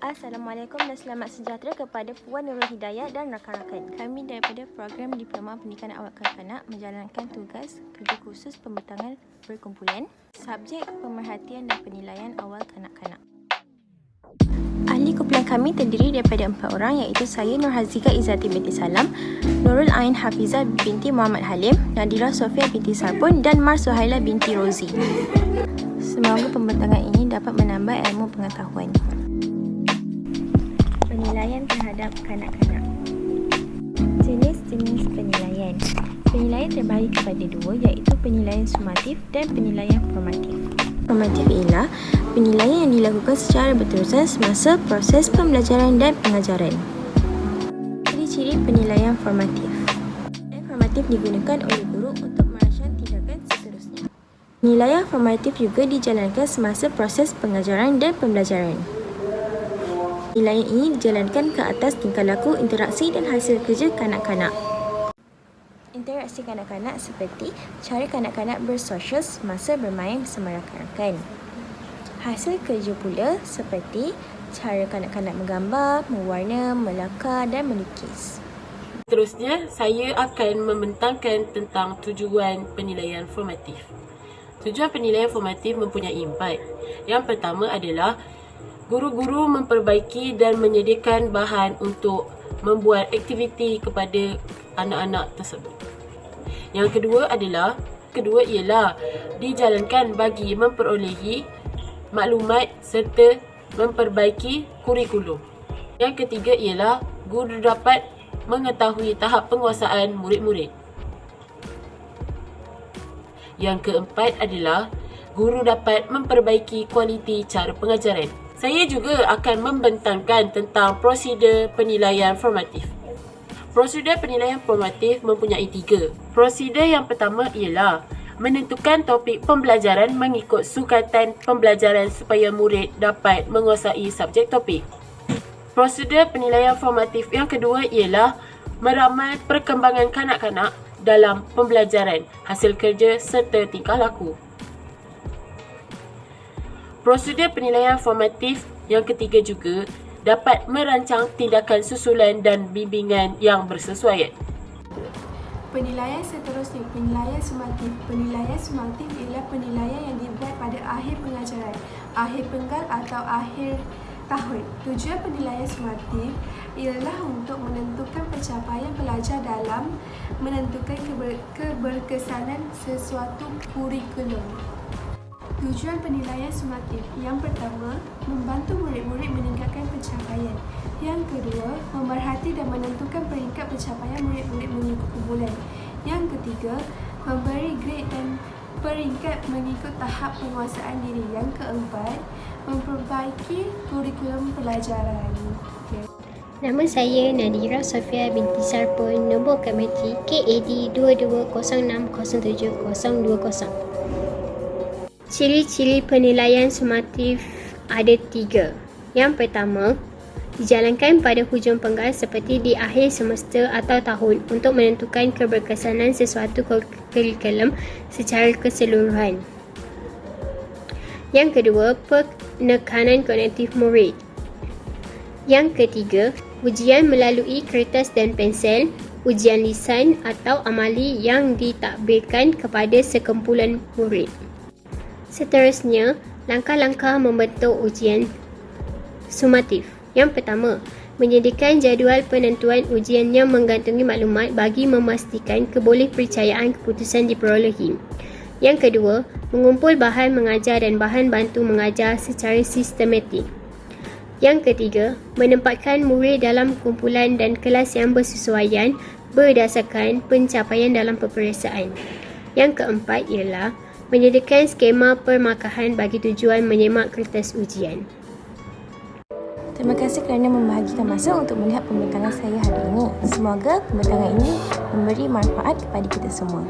Assalamualaikum dan selamat sejahtera kepada Puan Nurul Hidayat dan rakan-rakan. Kami daripada Program Diploma Pendidikan Awal Kanak-Kanak menjalankan tugas kerja khusus pembentangan perkumpulan subjek pemerhatian dan penilaian awal kanak-kanak. Ahli kumpulan kami terdiri daripada 4 orang, iaitu saya Nur Hazika Izzati binti Salam, Nurul Ain Hafizah binti Muhammad Halim, Nadira Sofia binti Sarpun dan Mar Suhaila binti Rozi. Semoga pembentangan ini dapat menambah ilmu pengetahuan. Penilaian terhadap kanak-kanak. Jenis-jenis penilaian. Penilaian terbahagi kepada dua, iaitu penilaian sumatif dan penilaian formatif. Formatif ialah penilaian yang dilakukan secara berterusan semasa proses pembelajaran dan pengajaran. Ciri-ciri penilaian formatif. Penilaian formatif digunakan oleh guru untuk merancang tindakan seterusnya. Penilaian formatif juga dijalankan semasa proses pengajaran dan pembelajaran. Penilaian ini dijalankan ke atas tingkah laku, interaksi dan hasil kerja kanak-kanak. Interaksi kanak-kanak seperti cara kanak-kanak bersosial semasa bermain bersama rakan-rakan. Hasil kerja pula seperti cara kanak-kanak menggambar, mewarna, melakar dan melukis. Seterusnya, saya akan membentangkan tentang tujuan penilaian formatif. Tujuan penilaian formatif mempunyai 4. Yang pertama adalah guru-guru memperbaiki dan menyediakan bahan untuk membuat aktiviti kepada anak-anak tersebut. Yang kedua ialah dijalankan bagi memperolehi maklumat serta memperbaiki kurikulum. Yang ketiga ialah guru dapat mengetahui tahap penguasaan murid-murid. Yang keempat adalah guru dapat memperbaiki kualiti cara pengajaran. Saya juga akan membentangkan tentang prosedur penilaian formatif. Prosedur penilaian formatif mempunyai 3. Prosedur yang pertama ialah menentukan topik pembelajaran mengikut sukatan pembelajaran supaya murid dapat menguasai subjek topik. Prosedur penilaian formatif yang kedua ialah meramal perkembangan kanak-kanak dalam pembelajaran, hasil kerja serta tingkah laku. Prosedur penilaian formatif yang ketiga juga dapat merancang tindakan susulan dan bimbingan yang bersesuaian. Penilaian seterusnya, penilaian sumatif. Penilaian sumatif ialah penilaian yang dibuat pada akhir pengajaran, akhir penggal atau akhir tahun. Tujuan penilaian sumatif ialah untuk menentukan pencapaian pelajar dalam menentukan keberkesanan sesuatu kurikulum. Tujuan penilaian sumatif. Yang pertama, membantu murid-murid meningkatkan pencapaian. Yang kedua, memerhati dan menentukan peringkat pencapaian murid-murid mengikut kumpulan. Yang ketiga, memberi grade dan peringkat mengikut tahap penguasaan diri. Yang keempat, memperbaiki kurikulum pelajaran. Nama saya Nadira Sofia binti Sarpun, nombor kamera KAD 22060720. Ciri-ciri penilaian sumatif ada 3. Yang pertama, dijalankan pada hujung penggal seperti di akhir semester atau tahun untuk menentukan keberkesanan sesuatu kurikulum secara keseluruhan. Yang kedua, penekanan kognitif murid. Yang ketiga, ujian melalui kertas dan pensel, ujian lisan atau amali yang ditadbirkan kepada sekumpulan murid. Seterusnya, langkah-langkah membentuk ujian sumatif. Yang pertama, menyediakan jadual penentuan ujian yang menggantungi maklumat bagi memastikan kebolehpercayaan keputusan diperolehi. Yang kedua, mengumpul bahan mengajar dan bahan bantu mengajar secara sistematik. Yang ketiga, menempatkan murid dalam kumpulan dan kelas yang bersesuaian berdasarkan pencapaian dalam peperiksaan. Yang keempat ialah menyediakan skema permarkahan bagi tujuan menyemak kertas ujian. Terima kasih kerana membahagikan masa untuk melihat pembentangan saya hari ini. Semoga pembentangan ini memberi manfaat kepada kita semua.